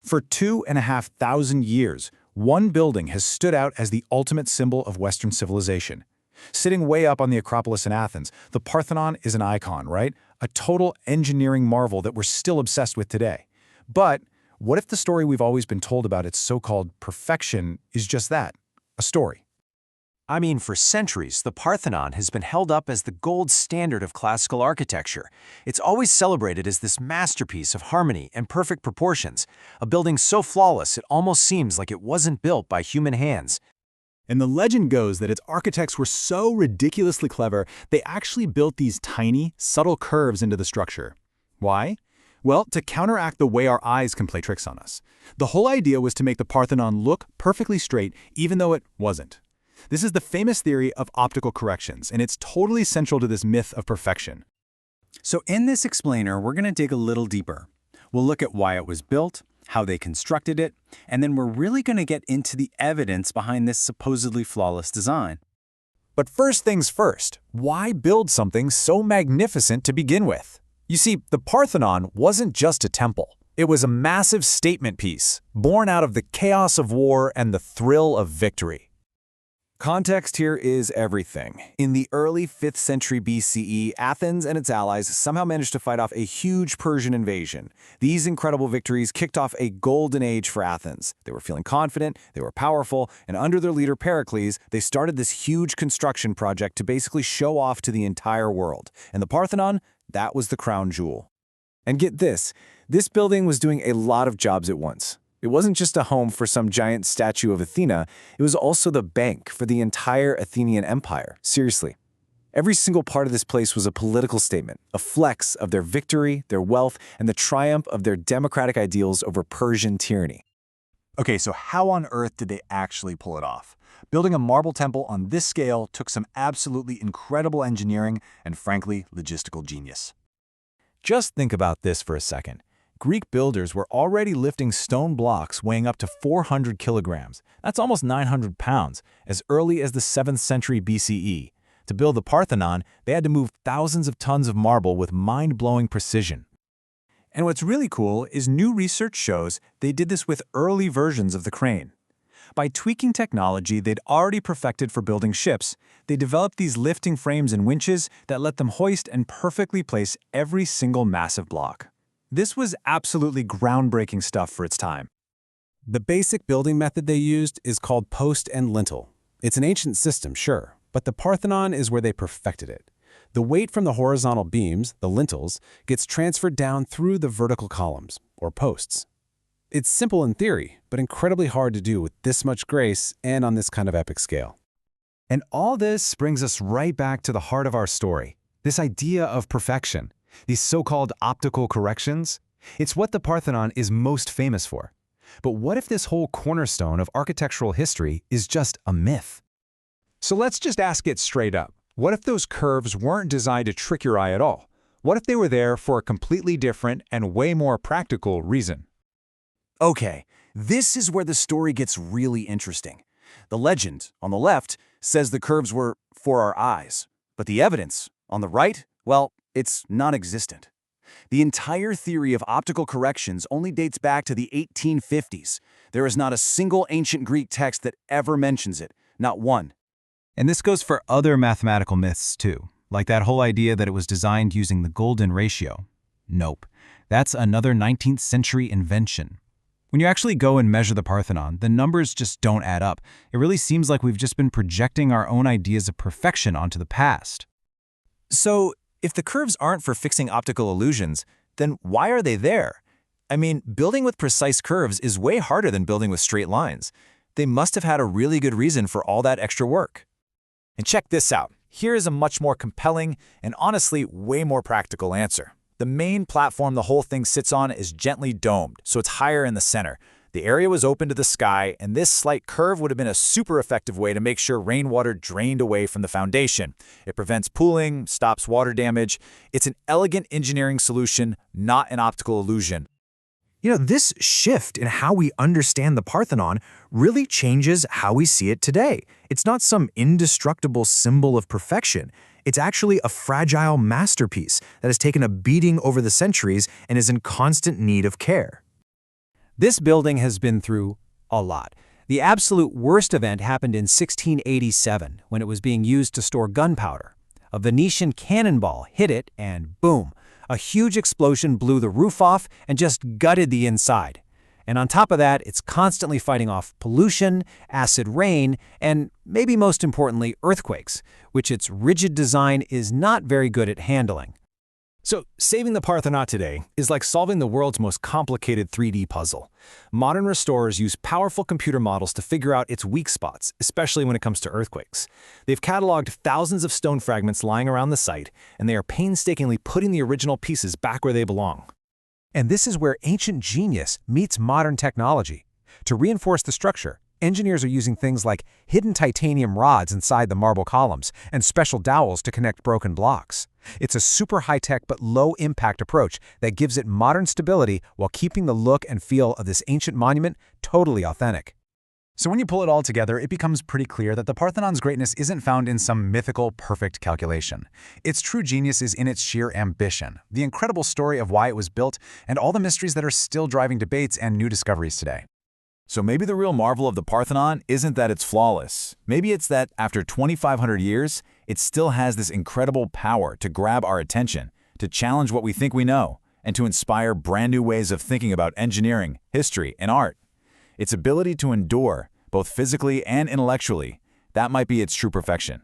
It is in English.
For 2,500 years, one building has stood out as the ultimate symbol of Western civilization. Sitting way up on the Acropolis in Athens, the Parthenon is an icon, right? A total engineering marvel that we're still obsessed with today. But what if the story we've always been told about its so-called perfection is just that, a story? I mean, for centuries, the Parthenon has been held up as the gold standard of classical architecture. It's always celebrated as this masterpiece of harmony and perfect proportions, a building so flawless it almost seems like it wasn't built by human hands. And the legend goes that its architects were so ridiculously clever, they actually built these tiny, subtle curves into the structure. Why? Well, to counteract the way our eyes can play tricks on us. The whole idea was to make the Parthenon look perfectly straight, even though it wasn't. This is the famous theory of optical corrections, and it's totally central to this myth of perfection. So in this explainer, we're going to dig a little deeper. We'll look at why it was built, how they constructed it, and then we're really going to get into the evidence behind this supposedly flawless design. But first things first, why build something so magnificent to begin with? You see, the Parthenon wasn't just a temple. It was a massive statement piece, born out of the chaos of war and the thrill of victory. Context here is everything. In the early 5th century BCE, Athens and its allies somehow managed to fight off a huge Persian invasion. These incredible victories kicked off a golden age for Athens. They were feeling confident, they were powerful, and under their leader Pericles, they started this huge construction project to basically show off to the entire world. And the Parthenon, that was the crown jewel. And get this building was doing a lot of jobs at once. It wasn't just a home for some giant statue of Athena, it was also the bank for the entire Athenian empire. Seriously. Every single part of this place was a political statement, a flex of their victory, their wealth, and the triumph of their democratic ideals over Persian tyranny. Okay, so how on earth did they actually pull it off? Building a marble temple on this scale took some absolutely incredible engineering and, frankly, logistical genius. Just think about this for a second. Greek builders were already lifting stone blocks weighing up to 400 kilograms. That's almost 900 pounds, as early as the 7th century BCE. To build the Parthenon, they had to move thousands of tons of marble with mind-blowing precision. And what's really cool is new research shows they did this with early versions of the crane. By tweaking technology they'd already perfected for building ships, they developed these lifting frames and winches that let them hoist and perfectly place every single massive block. This was absolutely groundbreaking stuff for its time. The basic building method they used is called post and lintel. It's an ancient system, sure, but the Parthenon is where they perfected it. The weight from the horizontal beams, the lintels, gets transferred down through the vertical columns, or posts. It's simple in theory, but incredibly hard to do with this much grace and on this kind of epic scale. And all this brings us right back to the heart of our story, this idea of perfection. These so-called optical corrections, it's what the Parthenon is most famous for. But what if this whole cornerstone of architectural history is just a myth? So let's just ask it straight up. What if those curves weren't designed to trick your eye at all? What if they were there for a completely different and way more practical reason? Okay, this is where the story gets really interesting. The legend, on the left, says the curves were for our eyes. But the evidence, on the right, well, it's non-existent. The entire theory of optical corrections only dates back to the 1850s. There is not a single ancient Greek text that ever mentions it, not one. And this goes for other mathematical myths too, like that whole idea that it was designed using the golden ratio. Nope, that's another 19th century invention. When you actually go and measure the Parthenon, the numbers just don't add up. It really seems like we've just been projecting our own ideas of perfection onto the past. So, if the curves aren't for fixing optical illusions, then why are they there? I mean, building with precise curves is way harder than building with straight lines. They must have had a really good reason for all that extra work. And check this out. Here is a much more compelling and honestly way more practical answer. The main platform the whole thing sits on is gently domed, so it's higher in the center. The area was open to the sky, and this slight curve would have been a super effective way to make sure rainwater drained away from the foundation. It prevents pooling, stops water damage. It's an elegant engineering solution, not an optical illusion. You know, this shift in how we understand the Parthenon really changes how we see it today. It's not some indestructible symbol of perfection. It's actually a fragile masterpiece that has taken a beating over the centuries and is in constant need of care. This building has been through a lot. The absolute worst event happened in 1687 when it was being used to store gunpowder. A Venetian cannonball hit it and boom, a huge explosion blew the roof off and just gutted the inside. And on top of that, it's constantly fighting off pollution, acid rain, and maybe most importantly, earthquakes, which its rigid design is not very good at handling. So, saving the Parthenon today is like solving the world's most complicated 3D puzzle. Modern restorers use powerful computer models to figure out its weak spots, especially when it comes to earthquakes. They've cataloged thousands of stone fragments lying around the site, and they are painstakingly putting the original pieces back where they belong. And this is where ancient genius meets modern technology. To reinforce the structure, engineers are using things like hidden titanium rods inside the marble columns and special dowels to connect broken blocks. It's a super high-tech but low-impact approach that gives it modern stability while keeping the look and feel of this ancient monument totally authentic. So when you pull it all together, it becomes pretty clear that the Parthenon's greatness isn't found in some mythical, perfect calculation. Its true genius is in its sheer ambition, the incredible story of why it was built, and all the mysteries that are still driving debates and new discoveries today. So maybe the real marvel of the Parthenon isn't that it's flawless. Maybe it's that after 2,500 years, it still has this incredible power to grab our attention, to challenge what we think we know, and to inspire brand new ways of thinking about engineering, history, and art. Its ability to endure, both physically and intellectually, that might be its true perfection.